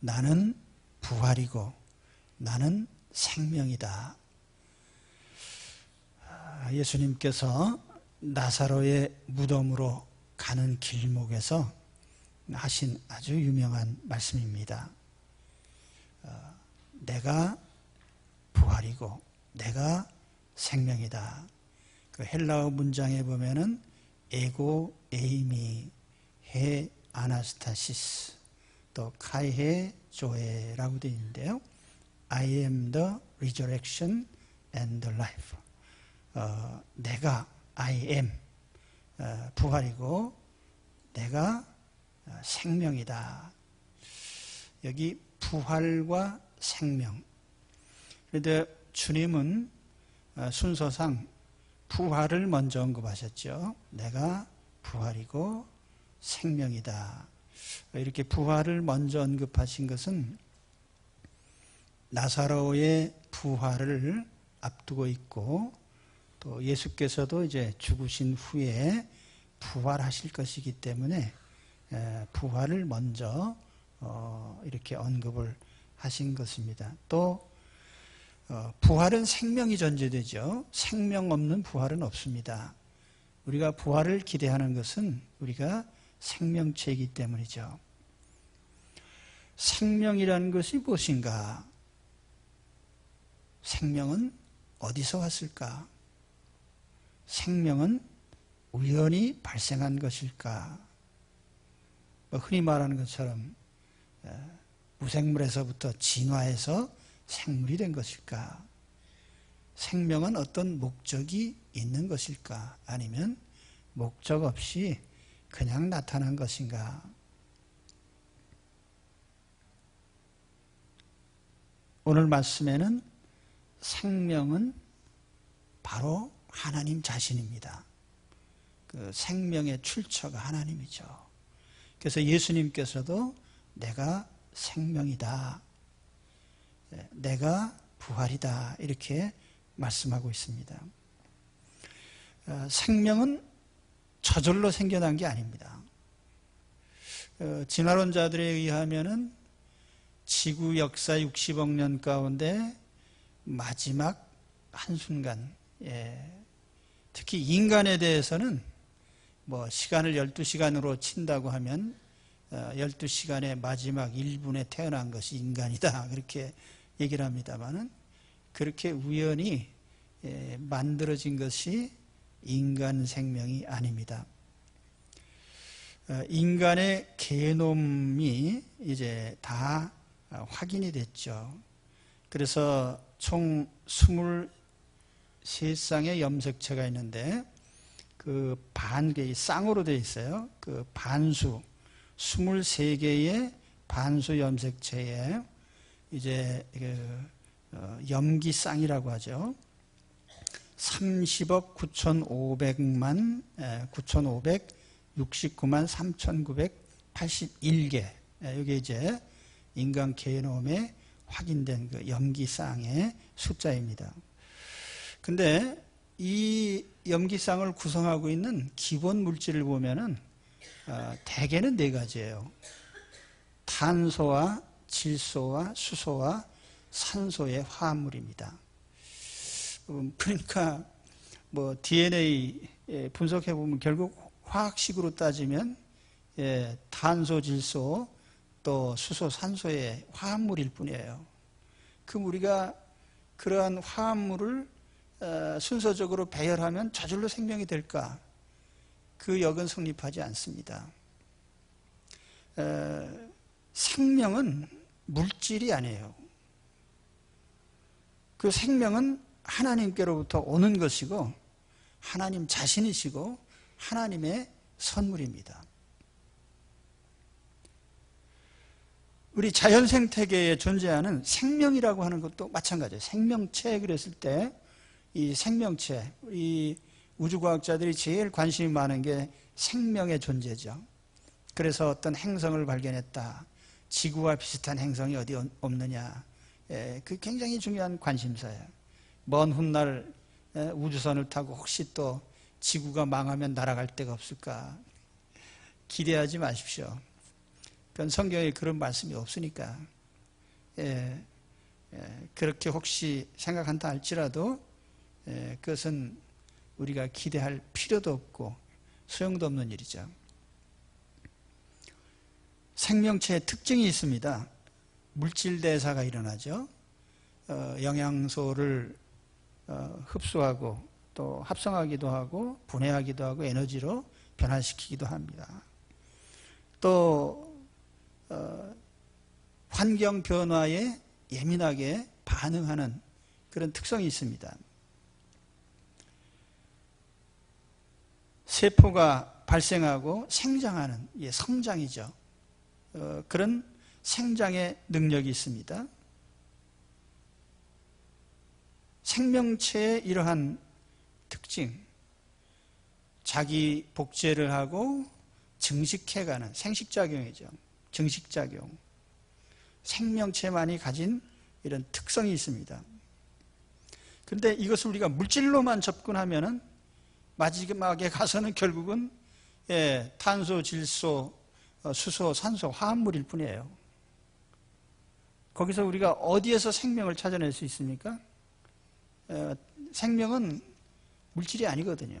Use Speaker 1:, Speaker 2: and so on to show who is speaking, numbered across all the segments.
Speaker 1: 나는 부활이고 나는 생명이다. 예수님께서 나사로의 무덤으로 가는 길목에서 하신 아주 유명한 말씀입니다. 내가 부활이고 내가 생명이다. 그 헬라어 문장에 보면은 에고 에이미 헤 아나스타시스 또 카이헤 조에라고 되어 있는데요. I am the resurrection and the life. 내가 I am 부활이고 내가 생명이다. 여기 부활과 생명. 그런데 주님은 순서상 부활을 먼저 언급하셨죠. 내가 부활이고 생명이다. 이렇게 부활을 먼저 언급하신 것은 나사로의 부활을 앞두고 있고 또 예수께서도 이제 죽으신 후에 부활하실 것이기 때문에 부활을 먼저 이렇게 언급을 하신 것입니다. 또 부활은 생명이 전제되죠. 생명 없는 부활은 없습니다. 우리가 부활을 기대하는 것은 우리가 생명체이기 때문이죠. 생명이라는 것이 무엇인가? 생명은 어디서 왔을까? 생명은 우연히 발생한 것일까? 흔히 말하는 것처럼 무생물에서부터 진화해서 생물이 된 것일까? 생명은 어떤 목적이 있는 것일까? 아니면 목적 없이 그냥 나타난 것인가? 오늘 말씀에는 생명은 바로 하나님 자신입니다. 그 생명의 출처가 하나님이죠. 그래서 예수님께서도 내가 생명이다. 내가 부활이다. 이렇게 말씀하고 있습니다. 생명은 저절로 생겨난 게 아닙니다. 진화론자들에 의하면은 지구 역사 60억 년 가운데 마지막 한순간, 특히 인간에 대해서는 뭐 시간을 12시간으로 친다고 하면 12시간의 마지막 1분에 태어난 것이 인간이다. 그렇게 얘기를 합니다만은 그렇게 우연히 만들어진 것이 인간 생명이 아닙니다. 인간의 게놈이 이제 다 확인이 됐죠. 그래서 총 23쌍의 염색체가 있는데 그 반개, 쌍으로 되어 있어요. 그 반수, 23개의 반수 염색체에 이제 염기쌍이라고 하죠. 30억 9,500만 9,569만 3,981개. 이게 이제 인간 게놈에 확인된 그 염기쌍의 숫자입니다. 근데 이 염기쌍을 구성하고 있는 기본 물질을 보면은 대개는 네 가지예요. 탄소와 질소와 수소와 산소의 화합물입니다. 그러니까 뭐 DNA 분석해 보면 결국 화학식으로 따지면 탄소, 질소, 또 수소, 산소의 화합물일 뿐이에요. 그럼 우리가 그러한 화합물을 순서적으로 배열하면 저절로 생명이 될까? 그 역은 성립하지 않습니다. 생명은 물질이 아니에요. 그 생명은 하나님께로부터 오는 것이고 하나님 자신이시고 하나님의 선물입니다. 우리 자연생태계에 존재하는 생명이라고 하는 것도 마찬가지예요. 생명체 그랬을 때 이 생명체, 이 우주과학자들이 제일 관심이 많은 게 생명의 존재죠. 그래서 어떤 행성을 발견했다. 지구와 비슷한 행성이 어디 없느냐. 그 굉장히 중요한 관심사예요. 먼 훗날 우주선을 타고 혹시 또 지구가 망하면 날아갈 데가 없을까. 기대하지 마십시오. 그건 성경에 그런 말씀이 없으니까. 그렇게 혹시 생각한다 할지라도 그것은 우리가 기대할 필요도 없고 소용도 없는 일이죠. 생명체의 특징이 있습니다. 물질 대사가 일어나죠. 영양소를 흡수하고 또 합성하기도 하고 분해하기도 하고 에너지로 변화시키기도 합니다. 또 환경 변화에 예민하게 반응하는 그런 특성이 있습니다. 세포가 발생하고 생장하는, 성장이죠. 그런 생장의 능력이 있습니다. 생명체의 이러한 특징, 자기 복제를 하고 증식해가는 생식작용이죠. 증식작용. 생명체만이 가진 이런 특성이 있습니다. 그런데 이것을 우리가 물질로만 접근하면은 마지막에 가서는 결국은 탄소, 질소, 수소, 산소, 화합물일 뿐이에요. 거기서 우리가 어디에서 생명을 찾아낼 수 있습니까? 생명은 물질이 아니거든요.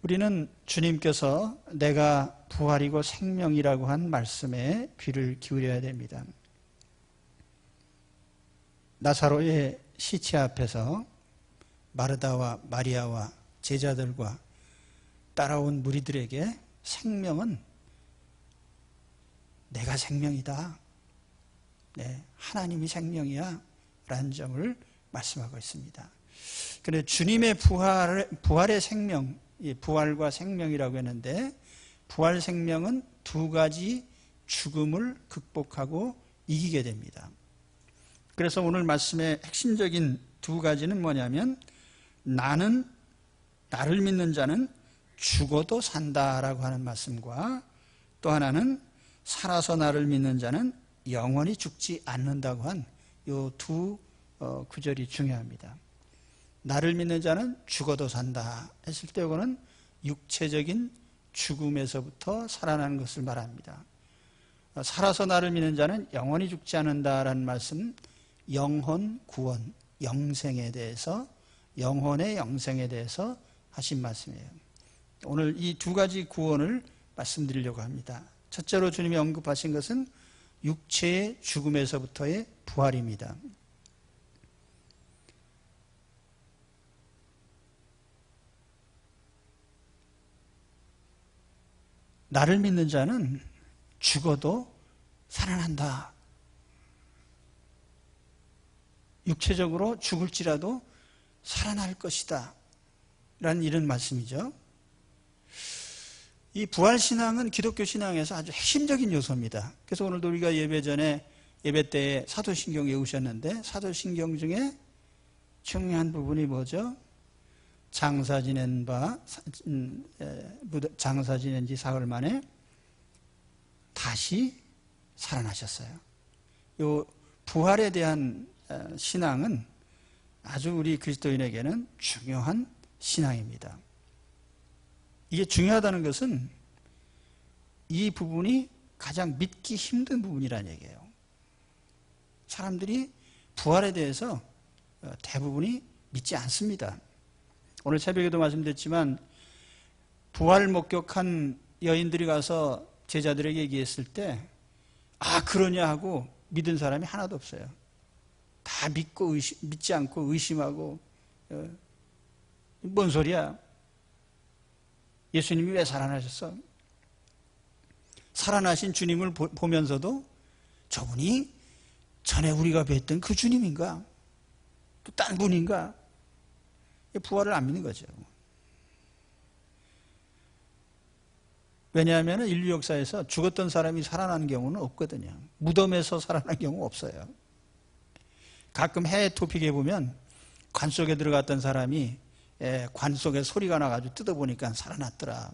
Speaker 1: 우리는 주님께서 내가 부활이고 생명이라고 한 말씀에 귀를 기울여야 됩니다. 나사로의 시체 앞에서 마르다와 마리아와 제자들과 따라온 무리들에게 생명은 내가 생명이다. 하나님이 생명이야. 라는 점을 말씀하고 있습니다. 그런데 주님의 부활의 생명, 부활과 생명이라고 했는데 부활 생명은 두 가지 죽음을 극복하고 이기게 됩니다. 그래서 오늘 말씀의 핵심적인 두 가지는 뭐냐면 나를 믿는 자는 죽어도 산다라고 하는 말씀과 또 하나는 살아서 나를 믿는 자는 영원히 죽지 않는다고 한 이 두 구절이 중요합니다. 나를 믿는 자는 죽어도 산다 했을 때 이거는 육체적인 죽음에서부터 살아나는 것을 말합니다. 살아서 나를 믿는 자는 영원히 죽지 않는다라는 말씀은 영혼 구원, 영생에 대해서, 영혼의 영생에 대해서 하신 말씀이에요. 오늘 이 두 가지 구원을 말씀드리려고 합니다. 첫째로 주님이 언급하신 것은 육체의 죽음에서부터의 부활입니다. 나를 믿는 자는 죽어도 살아난다. 육체적으로 죽을지라도 살아날 것이다. 라는 이런 말씀이죠. 이 부활신앙은 기독교 신앙에서 아주 핵심적인 요소입니다. 그래서 오늘도 우리가 예배 때에 사도신경 외우셨는데 사도신경 중에 중요한 부분이 뭐죠? 장사 지낸 지 사흘 만에 다시 살아나셨어요. 이 부활에 대한 신앙은 아주 우리 그리스도인에게는 중요한 신앙입니다. 이게 중요하다는 것은 이 부분이 가장 믿기 힘든 부분이라는 얘기예요. 사람들이 부활에 대해서 대부분이 믿지 않습니다. 오늘 새벽에도 말씀드렸지만 부활 목격한 여인들이 가서 제자들에게 얘기했을 때 그러냐 하고 믿은 사람이 하나도 없어요. 다 믿지 않고 의심하고 뭔 소리야? 예수님이 왜 살아나셨어? 살아나신 주님을 보면서도 저분이 전에 우리가 뵀던 그 주님인가? 또 딴 분인가? 부활을 안 믿는 거죠. 왜냐하면 인류 역사에서 죽었던 사람이 살아나는 경우는 없거든요. 무덤에서 살아난 경우 없어요. 가끔 해외 토픽에 보면 관 속에 들어갔던 사람이 관 속에 소리가 나가지고 뜯어보니까 살아났더라.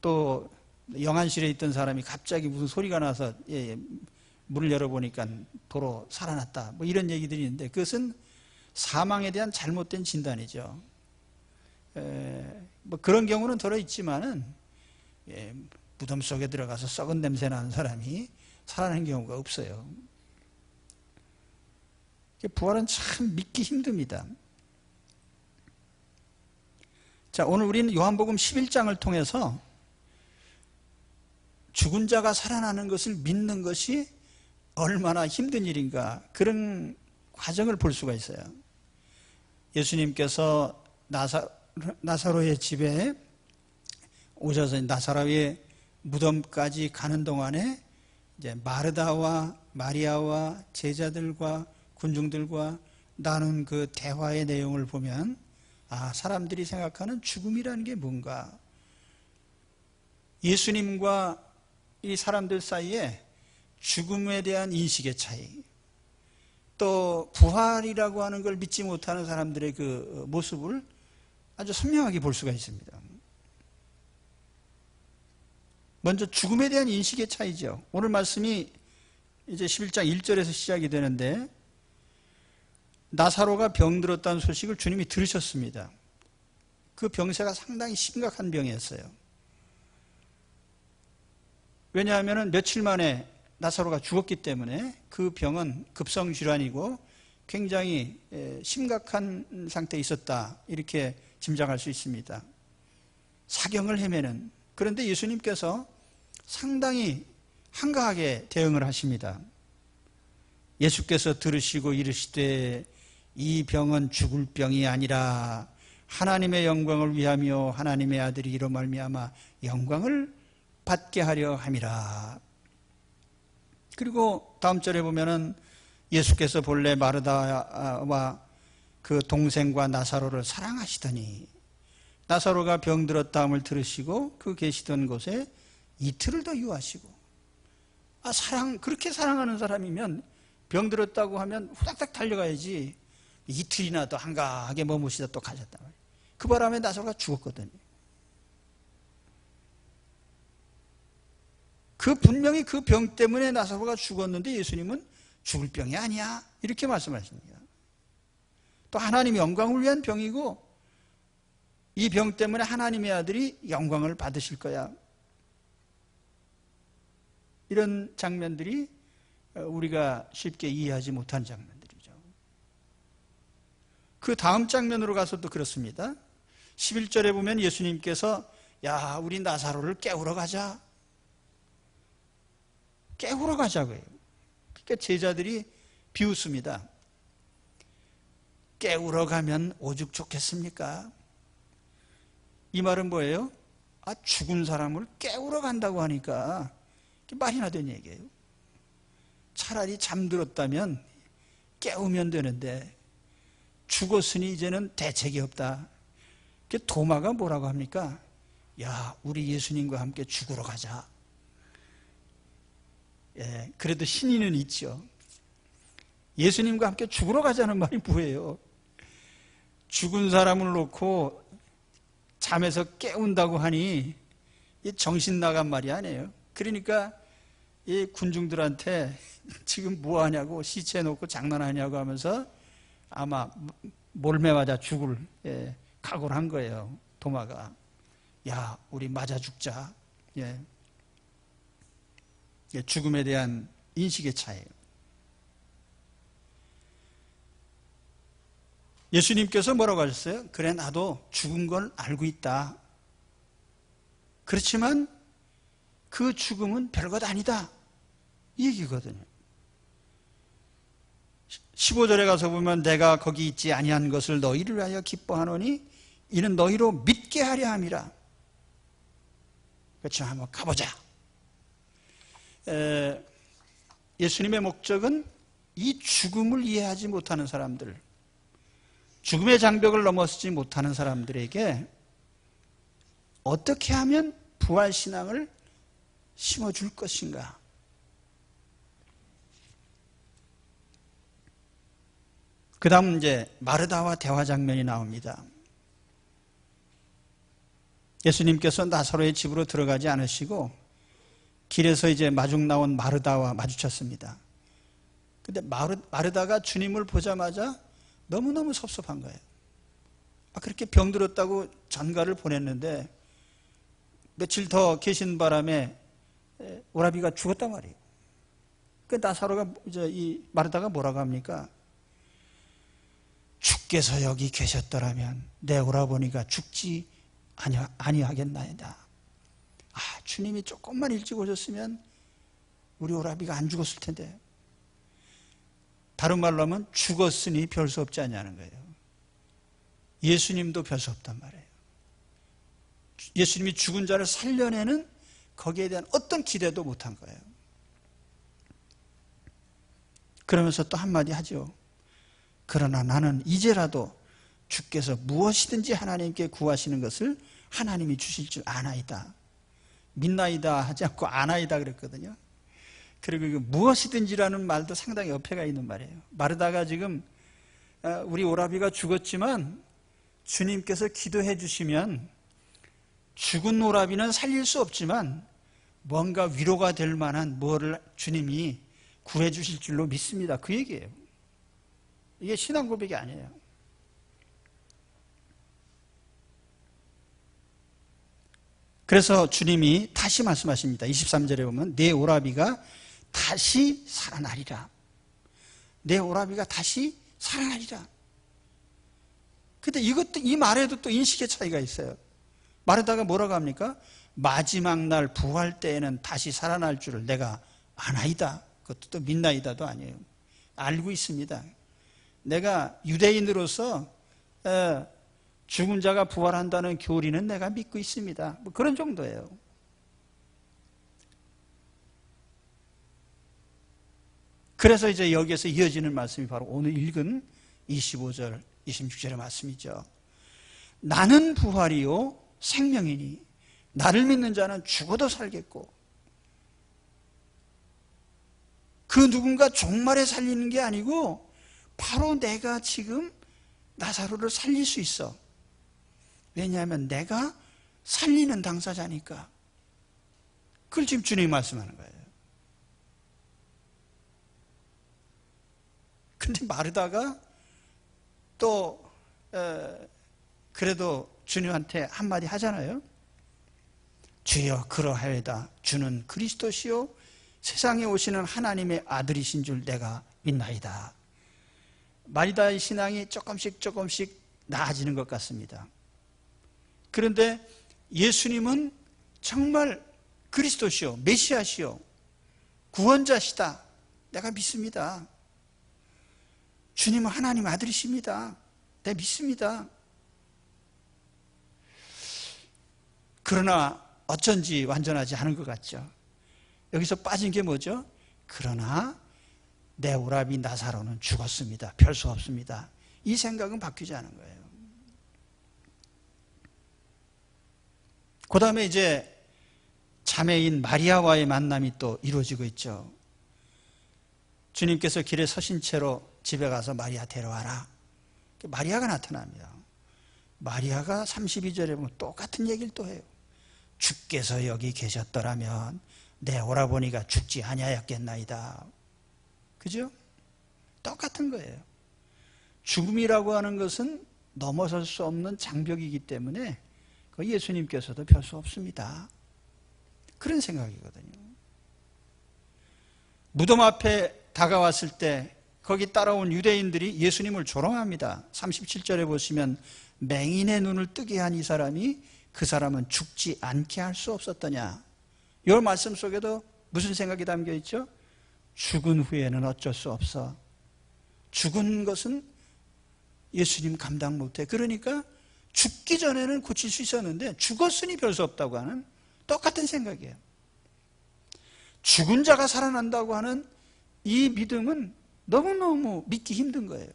Speaker 1: 또 영안실에 있던 사람이 갑자기 무슨 소리가 나서 문을 열어보니까 도로 살아났다. 뭐 이런 얘기들이 있는데 그것은 사망에 대한 잘못된 진단이죠. 뭐 그런 경우는 들어있지만은 무덤 속에 들어가서 썩은 냄새 나는 사람이 살아나는 경우가 없어요. 부활은 참 믿기 힘듭니다. 자, 오늘 우리는 요한복음 11장을 통해서 죽은 자가 살아나는 것을 믿는 것이 얼마나 힘든 일인가, 그런 과정을 볼 수가 있어요. 예수님께서 나사로의 집에 오셔서 나사로의 무덤까지 가는 동안에 이제 마르다와 마리아와 제자들과 군중들과 나눈 그 대화의 내용을 보면, 사람들이 생각하는 죽음이라는 게 뭔가, 예수님과 이 사람들 사이에 죽음에 대한 인식의 차이, 또 부활이라고 하는 걸 믿지 못하는 사람들의 그 모습을 아주 선명하게 볼 수가 있습니다. 먼저 죽음에 대한 인식의 차이죠. 오늘 말씀이 이제 11장 1절에서 시작이 되는데, 나사로가 병들었다는 소식을 주님이 들으셨습니다. 그 병세가 상당히 심각한 병이었어요. 왜냐하면 며칠 만에 나사로가 죽었기 때문에 그 병은 급성질환이고 굉장히 심각한 상태에 있었다, 이렇게 짐작할 수 있습니다. 사경을 헤매는, 그런데 예수님께서 상당히 한가하게 대응을 하십니다. 예수께서 들으시고 이르시되 이 병은 죽을 병이 아니라 하나님의 영광을 위하며 하나님의 아들이 이로 말미암아 영광을 받게 하려 함이라. 그리고 다음 절에 보면은 예수께서 본래 마르다와 그 동생과 나사로를 사랑하시더니 나사로가 병들었다함을 들으시고 그 계시던 곳에 이틀을 더 유하시고, 그렇게 사랑하는 사람이면 병들었다고 하면 후닥닥 달려가야지 이틀이나 더 한가하게 머무시다 또 가셨단 말이에요. 그 바람에 나사로가 죽었거든요. 분명히 그 병 때문에 나사로가 죽었는데 예수님은 죽을 병이 아니야, 이렇게 말씀하십니다. 또 하나님의 영광을 위한 병이고 이 병 때문에 하나님의 아들이 영광을 받으실 거야. 이런 장면들이 우리가 쉽게 이해하지 못한 장면들이죠. 그 다음 장면으로 가서도 그렇습니다. 11절에 보면 예수님께서 야, 우리 나사로를 깨우러 가자. 깨우러 가자고요. 그러니까 제자들이 비웃습니다. 깨우러 가면 오죽 좋겠습니까? 이 말은 뭐예요? 죽은 사람을 깨우러 간다고 하니까 말이나 된 얘기예요. 차라리 잠들었다면 깨우면 되는데 죽었으니 이제는 대책이 없다. 도마가 뭐라고 합니까? 야, 우리 예수님과 함께 죽으러 가자. 그래도 신의는 있죠. 예수님과 함께 죽으러 가자는 말이 뭐예요? 죽은 사람을 놓고 잠에서 깨운다고 하니 정신 나간 말이 아니에요. 그러니까 이 군중들한테 지금 뭐 하냐고, 시체 놓고 장난하냐고 하면서 아마 몰매 맞아 죽을 각오를 한 거예요. 도마가. 야, 우리 맞아 죽자. 죽음에 대한 인식의 차이예요. 예수님께서 뭐라고 하셨어요? 그래, 나도 죽은 걸 알고 있다. 그렇지만 그 죽음은 별것 아니다, 이 얘기거든요. 15절에 가서 보면 내가 거기 있지 아니한 것을 너희를 위하여 기뻐하노니 이는 너희로 믿게 하려 함이라. 그렇죠. 한번 가보자. 예수님의 목적은 이 죽음을 이해하지 못하는 사람들, 죽음의 장벽을 넘어서지 못하는 사람들에게 어떻게 하면 부활신앙을 심어줄 것인가. 그 다음 이제 마르다와 대화 장면이 나옵니다. 예수님께서 나사로의 집으로 들어가지 않으시고 길에서 이제 마중 나온 마르다와 마주쳤습니다. 근데 마르다가 주님을 보자마자 너무너무 섭섭한 거예요. 그렇게 병들었다고 전가를 보냈는데 며칠 더 계신 바람에 오라비가 죽었단 말이에요. 그 나사로가 이 마르다가 뭐라고 합니까? 주께서 여기 계셨더라면 내 오라버니가 죽지 아니하겠나이다. 주님이 조금만 일찍 오셨으면 우리 오라비가 안 죽었을 텐데. 다른 말로 하면 죽었으니 별 수 없지 않냐는 거예요. 예수님도 별 수 없단 말이에요. 예수님이 죽은 자를 살려내는 거기에 대한 어떤 기대도 못한 거예요. 그러면서 또 한마디 하죠. 그러나 나는 이제라도 주께서 무엇이든지 하나님께 구하시는 것을 하나님이 주실 줄 아나이다. 믿나이다 하지 않고 아나이다 그랬거든요. 그리고 무엇이든지라는 말도 상당히 어폐가 있는 말이에요. 마르다가 지금 우리 오라비가 죽었지만 주님께서 기도해 주시면 죽은 오라비는 살릴 수 없지만 뭔가 위로가 될 만한 뭐를 주님이 구해 주실 줄로 믿습니다. 그 얘기예요. 이게 신앙 고백이 아니에요. 그래서 주님이 다시 말씀하십니다. 23절에 보면 내 오라비가 다시 살아나리라. 내 오라비가 다시 살아나리라. 근데 이 말에도 또 인식의 차이가 있어요. 마르다가 뭐라고 합니까? 마지막 날 부활 때에는 다시 살아날 줄을 내가 아나이다. 그것도 또 믿나이다도 아니에요. 알고 있습니다. 내가 유대인으로서 죽은 자가 부활한다는 교리는 내가 믿고 있습니다. 뭐 그런 정도예요. 그래서 이제 여기에서 이어지는 말씀이 바로 오늘 읽은 25절, 26절의 말씀이죠. 나는 부활이요 생명이니 나를 믿는 자는 죽어도 살겠고, 그 누군가 종말에 살리는 게 아니고 바로 내가 지금 나사로를 살릴 수 있어. 왜냐하면 내가 살리는 당사자니까. 그걸 지금 주님이 말씀하는 거예요. 근데 마르다가 또 그래도 주님한테 한마디 하잖아요. 주여 그러하여다. 주는 그리스도시요 세상에 오시는 하나님의 아들이신 줄 내가 믿나이다. 마르다의 신앙이 조금씩 나아지는 것 같습니다. 그런데 예수님은 정말 그리스도시요 메시아시요 구원자시다. 내가 믿습니다. 주님은 하나님 아들이십니다. 내가 믿습니다. 그러나 어쩐지 완전하지 않은 것 같죠. 여기서 빠진 게 뭐죠? 그러나 내 오라비 나사로는 죽었습니다. 별 수 없습니다. 이 생각은 바뀌지 않은 거예요. 그 다음에 이제 자매인 마리아와의 만남이 또 이루어지고 있죠. 주님께서 길에 서신 채로 집에 가서 마리아 데려와라. 마리아가 나타납니다. 마리아가 32절에 보면 똑같은 얘기를 또 해요. 주께서 여기 계셨더라면 내 오라버니가 죽지 아니하였겠나이다. 그죠? 똑같은 거예요. 죽음이라고 하는 것은 넘어설 수 없는 장벽이기 때문에 예수님께서도 별 수 없습니다. 그런 생각이거든요. 무덤 앞에 다가왔을 때 거기 따라온 유대인들이 예수님을 조롱합니다. 37절에 보시면 맹인의 눈을 뜨게 한 이 사람이 그 사람은 죽지 않게 할 수 없었더냐. 이 말씀 속에도 무슨 생각이 담겨 있죠? 죽은 후에는 어쩔 수 없어. 죽은 것은 예수님 감당 못해. 그러니까 죽기 전에는 고칠 수 있었는데 죽었으니 별 수 없다고 하는 똑같은 생각이에요. 죽은 자가 살아난다고 하는 이 믿음은 너무너무 믿기 힘든 거예요.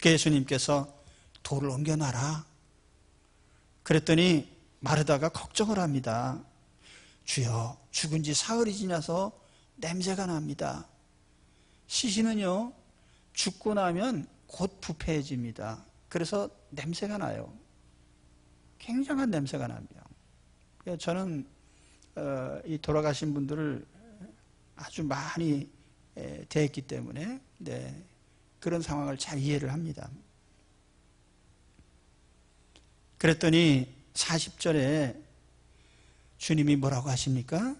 Speaker 1: 예수님께서 돌을 옮겨놔라. 그랬더니 마르다가 걱정을 합니다. 주여, 죽은 지 사흘이 지나서 냄새가 납니다. 시신은요 죽고 나면 곧 부패해집니다. 그래서 냄새가 나요. 굉장한 냄새가 납니다. 저는 이 돌아가신 분들을 아주 많이 대했기 때문에 그런 상황을 잘 이해를 합니다. 그랬더니 40절에 주님이 뭐라고 하십니까?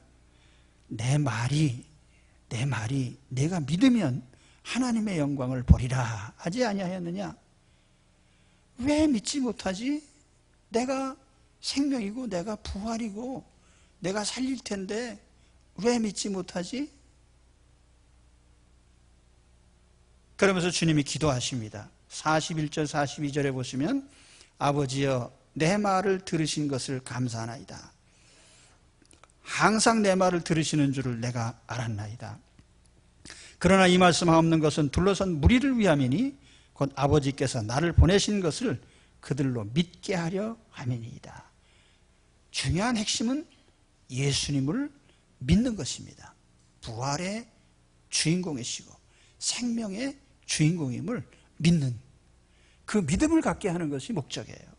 Speaker 1: 내 말이 내가 믿으면 하나님의 영광을 보리라 하지 아니하였느냐? 왜 믿지 못하지? 내가 생명이고 내가 부활이고 내가 살릴 텐데 왜 믿지 못하지? 그러면서 주님이 기도하십니다. 41절 42절에 보시면 아버지여 내 말을 들으신 것을 감사하나이다. 항상 내 말을 들으시는 줄을 내가 알았나이다. 그러나 이 말씀하옵는 것은 둘러선 무리를 위함이니 곧 아버지께서 나를 보내신 것을 그들로 믿게 하려 함이니이다. 중요한 핵심은 예수님을 믿는 것입니다. 부활의 주인공이시고 생명의 주인공임을 믿는 그 믿음을 갖게 하는 것이 목적이에요.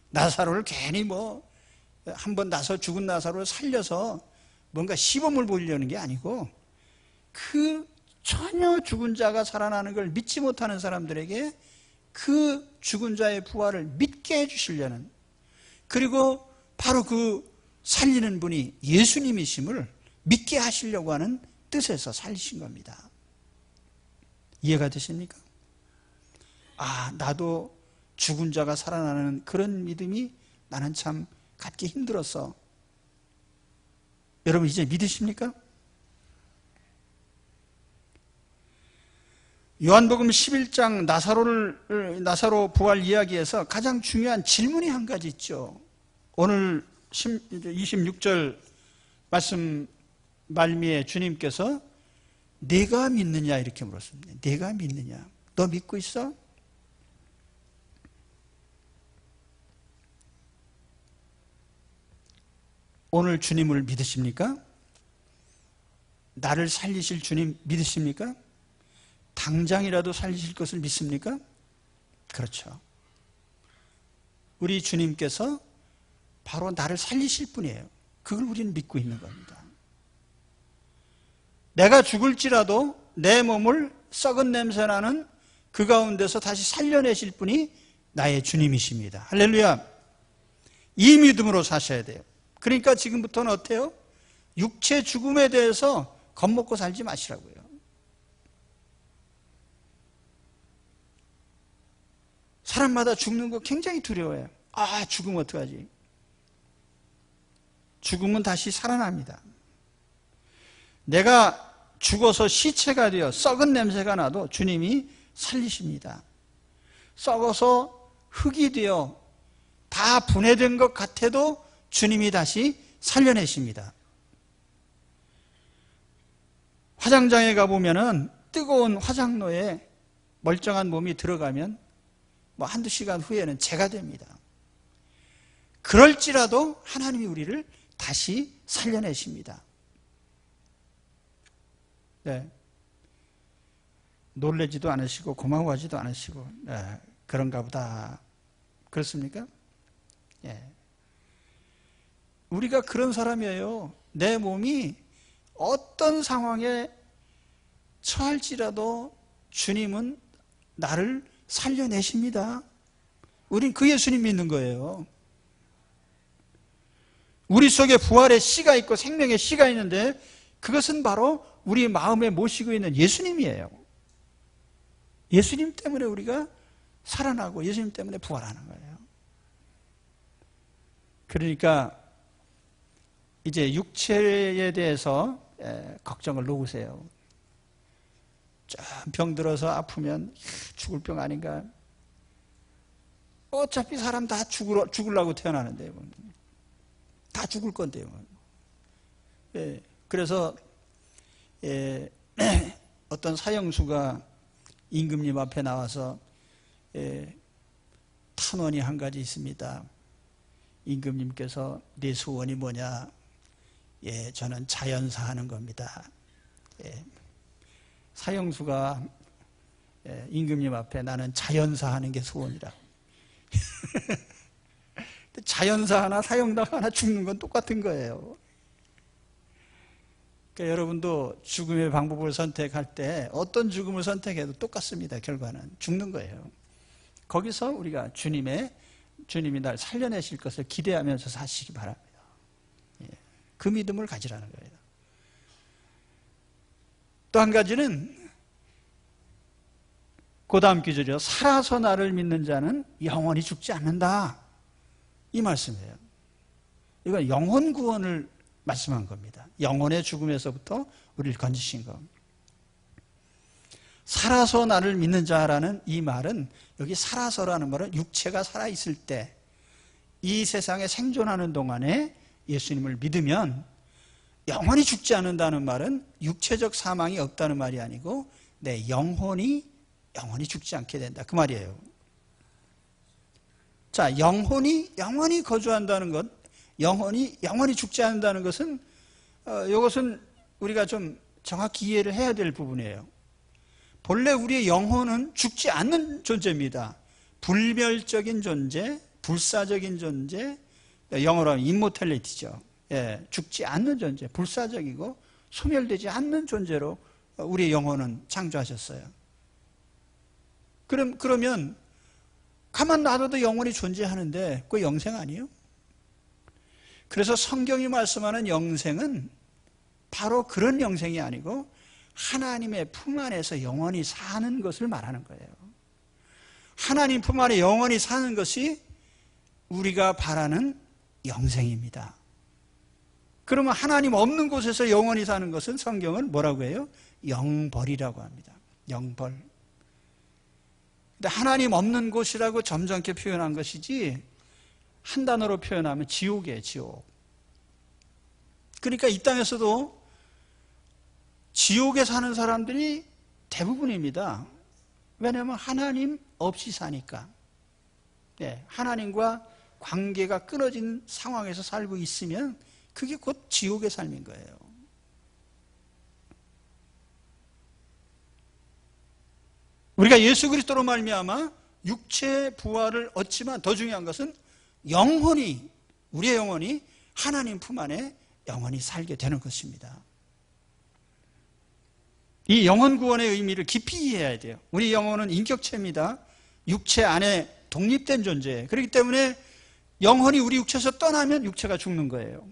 Speaker 1: 나사로를 괜히 한번 죽은 나사로를 살려서 뭔가 시범을 보이려는 게 아니고 그 전혀 죽은 자가 살아나는 걸 믿지 못하는 사람들에게 그 죽은 자의 부활을 믿게 해주시려는, 그리고 바로 그 살리는 분이 예수님이심을 믿게 하시려고 하는 뜻에서 살리신 겁니다. 이해가 되십니까? 나도 죽은 자가 살아나는 그런 믿음이 나는 참 갖기 힘들었어. 여러분 이제 믿으십니까? 요한복음 11장 나사로 부활 이야기에서 가장 중요한 질문이 한 가지 있죠. 오늘 26절 말씀 말미에 주님께서 내가 믿느냐 이렇게 물었습니다. 내가 믿느냐? 너 믿고 있어? 오늘 주님을 믿으십니까? 나를 살리실 주님 믿으십니까? 당장이라도 살리실 것을 믿습니까? 그렇죠. 우리 주님께서 바로 나를 살리실 분이에요. 그걸 우리는 믿고 있는 겁니다. 내가 죽을지라도 내 몸을 썩은 냄새나는 그 가운데서 다시 살려내실 분이 나의 주님이십니다. 할렐루야. 이 믿음으로 사셔야 돼요. 그러니까 지금부터는 어때요? 육체 죽음에 대해서 겁먹고 살지 마시라고요. 사람마다 죽는 거 굉장히 두려워해요. 죽으면 어떡하지? 죽으면 다시 살아납니다. 내가 죽어서 시체가 되어 썩은 냄새가 나도 주님이 살리십니다. 썩어서 흙이 되어 다 분해된 것 같아도 주님이 다시 살려내십니다. 화장장에 가보면은 뜨거운 화장로에 멀쩡한 몸이 들어가면 한두 시간 후에는 재가 됩니다. 그럴지라도 하나님이 우리를 다시 살려내십니다. 네. 놀라지도 않으시고 고마워하지도 않으시고 그런가 보다. 그렇습니까? 예. 우리가 그런 사람이에요. 내 몸이 어떤 상황에 처할지라도 주님은 나를 살려내십니다. 우린 그 예수님 믿는 거예요. 우리 속에 부활의 씨가 있고 생명의 씨가 있는데 그것은 바로 우리 마음에 모시고 있는 예수님이에요. 예수님 때문에 우리가 살아나고 예수님 때문에 부활하는 거예요. 그러니까 이제 육체에 대해서 걱정을 놓으세요. 좀 병 들어서 아프면 죽을 병 아닌가? 어차피 사람 다 죽으려고 태어나는데요. 다 죽을 건데요. 그래서 어떤 사형수가 임금님 앞에 나와서 탄원이 한 가지 있습니다. 임금님께서 네 소원이 뭐냐? 저는 자연사 하는 겁니다. 사형수가 임금님 앞에 나는 자연사 하는 게 소원이라. 자연사 하나 사형당 하나 죽는 건 똑같은 거예요. 그러니까 여러분도 죽음의 방법을 선택할 때 어떤 죽음을 선택해도 똑같습니다. 결과는 죽는 거예요. 거기서 우리가 주님의 주님이 날 살려내실 것을 기대하면서 사시기 바랍니다. 그 믿음을 가지라는 거예요. 또 한 가지는 그 다음 구절이요. 살아서 나를 믿는 자는 영원히 죽지 않는다. 이 말씀이에요. 이건 영혼 구원을 말씀한 겁니다. 영혼의 죽음에서부터 우리를 건지신 겁니다. 살아서 나를 믿는 자라는 이 말은, 여기 살아서라는 말은 육체가 살아있을 때, 이 세상에 생존하는 동안에 예수님을 믿으면 영원히 죽지 않는다는 말은 육체적 사망이 없다는 말이 아니고 내 영혼이 죽지 않게 된다, 그 말이에요. 자, 영혼이 영원히 거주한다는 것, 영혼이 죽지 않는다는 것은 이것은 우리가 좀 정확히 이해를 해야 될 부분이에요. 본래 우리의 영혼은 죽지 않는 존재입니다. 불멸적인 존재, 불사적인 존재, 영어로 하면 immortality죠. 죽지 않는 존재, 불사적이고 소멸되지 않는 존재로 우리의 영혼은 창조하셨어요. 그러면 가만 놔둬도 영혼이 존재하는데 그거 영생 아니에요? 그래서 성경이 말씀하는 영생은 바로 그런 영생이 아니고 하나님의 품 안에서 영원히 사는 것을 말하는 거예요. 하나님 품 안에 영원히 사는 것이 우리가 바라는 영생입니다. 그러면 하나님 없는 곳에서 영원히 사는 것은 성경은 뭐라고 해요? 영벌이라고 합니다. 영벌. 근데 하나님 없는 곳이라고 점잖게 표현한 것이지, 한 단어로 표현하면 지옥이에요, 지옥. 그러니까 이 땅에서도 지옥에 사는 사람들이 대부분입니다. 왜냐하면 하나님 없이 사니까. 하나님과 관계가 끊어진 상황에서 살고 있으면 그게 곧 지옥의 삶인 거예요. 우리가 예수 그리스도로 말미암아 육체의 부활을 얻지만 더 중요한 것은 영혼이, 우리의 영혼이 하나님 품 안에 영원히 살게 되는 것입니다. 이 영혼 구원의 의미를 깊이 이해해야 돼요. 우리 영혼은 인격체입니다. 육체 안에 독립된 존재예요. 그렇기 때문에 영혼이 우리 육체에서 떠나면 육체가 죽는 거예요.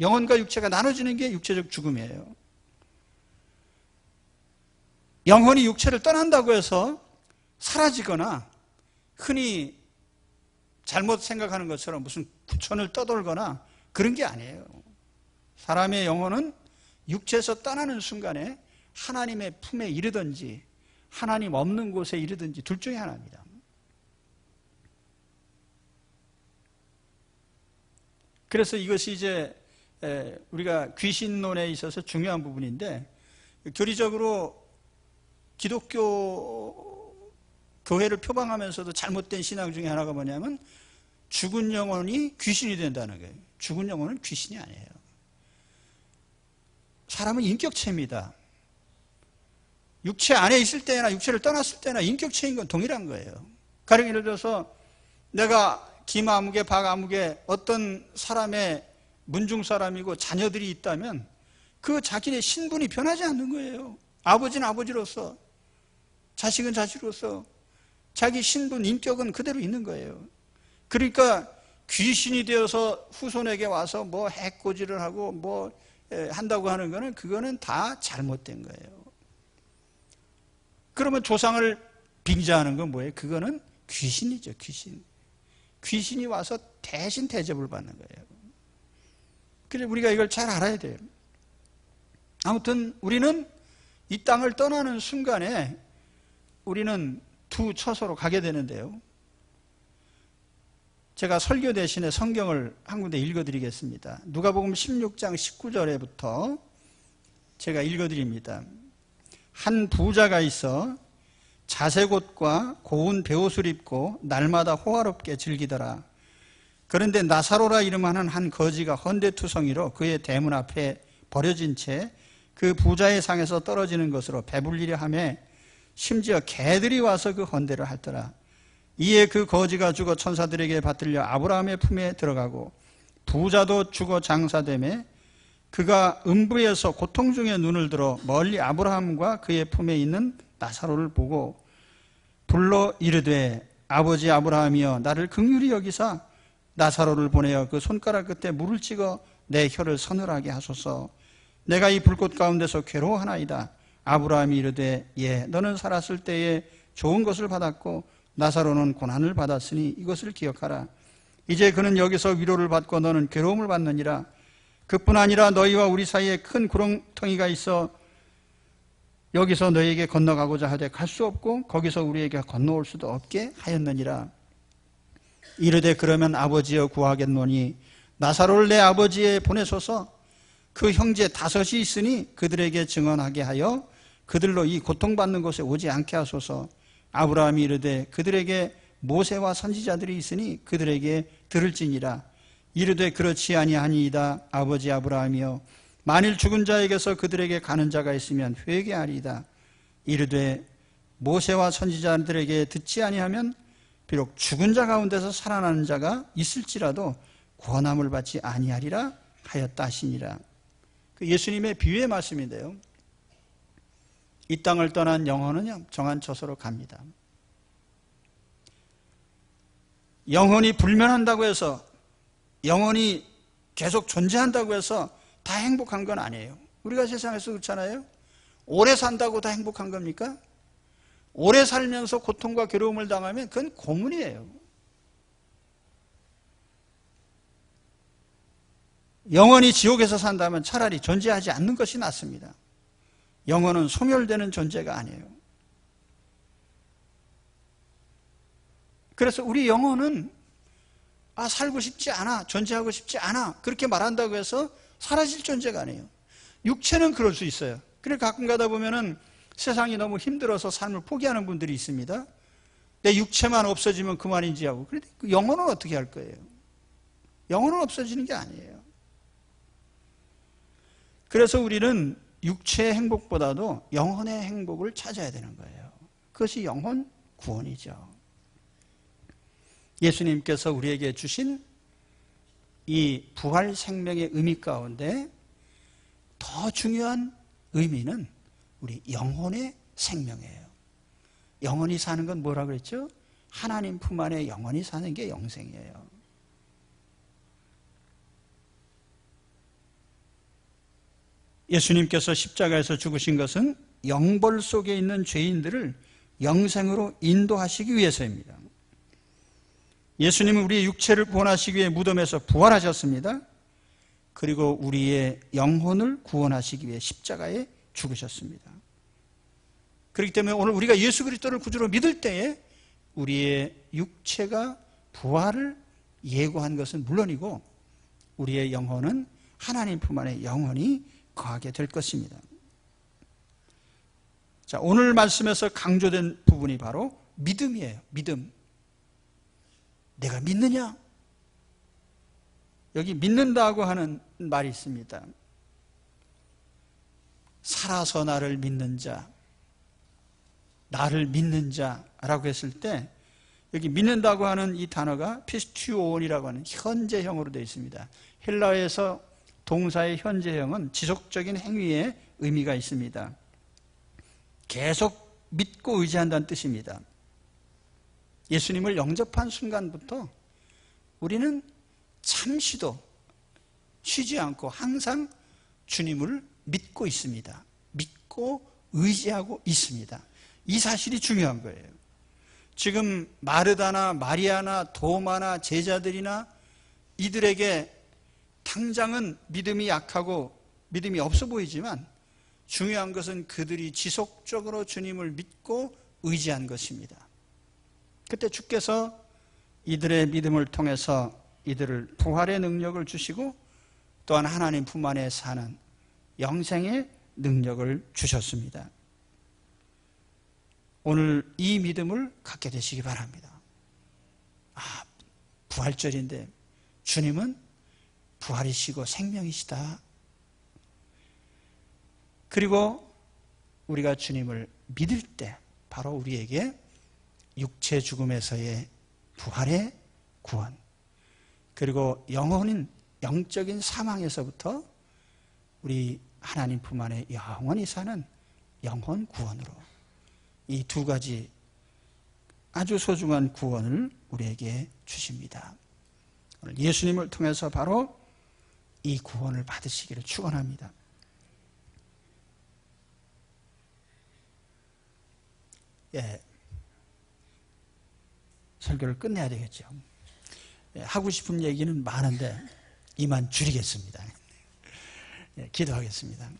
Speaker 1: 영혼과 육체가 나눠지는 게 육체적 죽음이에요. 영혼이 육체를 떠난다고 해서 사라지거나, 흔히 잘못 생각하는 것처럼 무슨 구천을 떠돌거나 그런 게 아니에요. 사람의 영혼은 육체에서 떠나는 순간에 하나님의 품에 이르든지 하나님 없는 곳에 이르든지 둘 중에 하나입니다. 그래서 이것이 이제 우리가 귀신론에 있어서 중요한 부분인데, 교리적으로 기독교 교회를 표방하면서도 잘못된 신앙 중에 하나가 뭐냐면 죽은 영혼이 귀신이 된다는 거예요. 죽은 영혼은 귀신이 아니에요. 사람은 인격체입니다. 육체 안에 있을 때나 육체를 떠났을 때나 인격체인 건 동일한 거예요. 가령 예를 들어서 내가 김아무개, 박아무개 어떤 사람의 문중 사람이고 자녀들이 있다면 그 자기네 신분이 변하지 않는 거예요. 아버지는 아버지로서, 자식은 자식으로서 자기 신분, 인격은 그대로 있는 거예요. 그러니까 귀신이 되어서 후손에게 와서 뭐 해코지를 하고 뭐 한다고 하는 거는, 그거는 다 잘못된 거예요. 그러면 조상을 빙자하는 건 뭐예요? 그거는 귀신이죠, 귀신. 귀신이 와서 대신 대접을 받는 거예요. 그래서 우리가 이걸 잘 알아야 돼요. 아무튼 우리는 이 땅을 떠나는 순간에 우리는 두 처소로 가게 되는데요. 제가 설교 대신에 성경을 한 군데 읽어드리겠습니다. 누가복음 16장 19절에부터 제가 읽어드립니다. 한 부자가 있어 자색옷과 고운 베옷을 입고 날마다 호화롭게 즐기더라. 그런데 나사로라 이름하는 한 거지가 헌데투성이로 그의 대문 앞에 버려진 채 그 부자의 상에서 떨어지는 것으로 배불리려 하며 심지어 개들이 와서 그 헌데를 핥더라. 이에 그 거지가 죽어 천사들에게 받들려 아브라함의 품에 들어가고 부자도 죽어 장사되매 그가 음부에서 고통 중에 눈을 들어 멀리 아브라함과 그의 품에 있는 나사로를 보고 불러 이르되 아버지 아브라함이여 나를 긍휼히 여기사 나사로를 보내어 그 손가락 끝에 물을 찍어 내 혀를 서늘하게 하소서. 내가 이 불꽃 가운데서 괴로워하나이다. 아브라함이 이르되 예 너는 살았을 때에 좋은 것을 받았고 나사로는 고난을 받았으니 이것을 기억하라. 이제 그는 여기서 위로를 받고 너는 괴로움을 받느니라. 그뿐 아니라 너희와 우리 사이에 큰 구렁텅이가 있어 여기서 너희에게 건너가고자 하되 갈 수 없고 거기서 우리에게 건너올 수도 없게 하였느니라. 이르되 그러면 아버지여 구하겠노니 나사로를 내 아버지에 보내소서. 그 형제 5이 있으니 그들에게 증언하게 하여 그들로 이 고통받는 곳에 오지 않게 하소서. 아브라함이 이르되 그들에게 모세와 선지자들이 있으니 그들에게 들을지니라. 이르되 그렇지 아니하니이다. 아버지 아브라함이여 만일 죽은 자에게서 그들에게 가는 자가 있으면 회개하리이다. 이르되 모세와 선지자들에게 듣지 아니하면 비록 죽은 자 가운데서 살아나는 자가 있을지라도 구원함을 받지 아니하리라 하였다 하시니라. 그 예수님의 비유의 말씀인데요, 이 땅을 떠난 영혼은 정한 처소로 갑니다. 영혼이 불면한다고 해서, 영혼이 계속 존재한다고 해서 다 행복한 건 아니에요. 우리가 세상에서 그렇잖아요. 오래 산다고 다 행복한 겁니까? 오래 살면서 고통과 괴로움을 당하면 그건 고문이에요. 영원히 지옥에서 산다면 차라리 존재하지 않는 것이 낫습니다. 영혼은 소멸되는 존재가 아니에요. 그래서 우리 영혼은 살고 싶지 않아, 존재하고 싶지 않아 그렇게 말한다고 해서 사라질 존재가 아니에요. 육체는 그럴 수 있어요. 그래서 가끔 가다 보면은 세상이 너무 힘들어서 삶을 포기하는 분들이 있습니다. 내 육체만 없어지면 그만인지 하고. 그런데 그 영혼은 어떻게 할 거예요? 영혼은 없어지는 게 아니에요. 그래서 우리는 육체의 행복보다도 영혼의 행복을 찾아야 되는 거예요. 그것이 영혼 구원이죠. 예수님께서 우리에게 주신 이 부활 생명의 의미 가운데 더 중요한 의미는 우리 영혼의 생명이에요. 영원히 사는 건 뭐라고 그랬죠? 하나님 품 안에 영원히 사는 게 영생이에요. 예수님께서 십자가에서 죽으신 것은 영벌 속에 있는 죄인들을 영생으로 인도하시기 위해서입니다. 예수님은 우리의 육체를 구원하시기 위해 무덤에서 부활하셨습니다. 그리고 우리의 영혼을 구원하시기 위해 십자가에 죽으셨습니다. 그렇기 때문에 오늘 우리가 예수 그리스도를 구주로 믿을 때에 우리의 육체가 부활을 예고한 것은 물론이고 우리의 영혼은 하나님 품 안에 영원히 거하게 될 것입니다. 자, 오늘 말씀에서 강조된 부분이 바로 믿음이에요. 믿음. 내가 믿느냐? 여기 믿는다고 하는 말이 있습니다. 살아서 나를 믿는 자, 나를 믿는 자라고 했을 때 여기 믿는다고 하는 이 단어가 피스튜온이라고 하는 현재형으로 되어 있습니다. 헬라어에서 동사의 현재형은 지속적인 행위의 의미가 있습니다. 계속 믿고 의지한다는 뜻입니다. 예수님을 영접한 순간부터 우리는 잠시도 쉬지 않고 항상 주님을 믿고 있습니다. 믿고 의지하고 있습니다. 이 사실이 중요한 거예요. 지금 마르다나 마리아나 도마나 제자들이나 이들에게 당장은 믿음이 약하고 믿음이 없어 보이지만 중요한 것은 그들이 지속적으로 주님을 믿고 의지한 것입니다. 그때 주께서 이들의 믿음을 통해서 이들을 부활의 능력을 주시고 또한 하나님 품 안에 사는 영생의 능력을 주셨습니다. 오늘 이 믿음을 갖게 되시기 바랍니다. 부활절인데 주님은 부활이시고 생명이시다. 그리고 우리가 주님을 믿을 때 바로 우리에게 육체 죽음에서의 부활의 구원, 그리고 영혼인 영적인 사망에서부터 우리 하나님 품 안에 영원히 사는 영혼 구원으로 이 두 가지 아주 소중한 구원을 우리에게 주십니다. 오늘 예수님을 통해서 바로 이 구원을 받으시기를 축원합니다. 예, 설교를 끝내야 되겠죠. 예, 하고 싶은 얘기는 많은데 이만 줄이겠습니다. 예, 기도하겠습니다.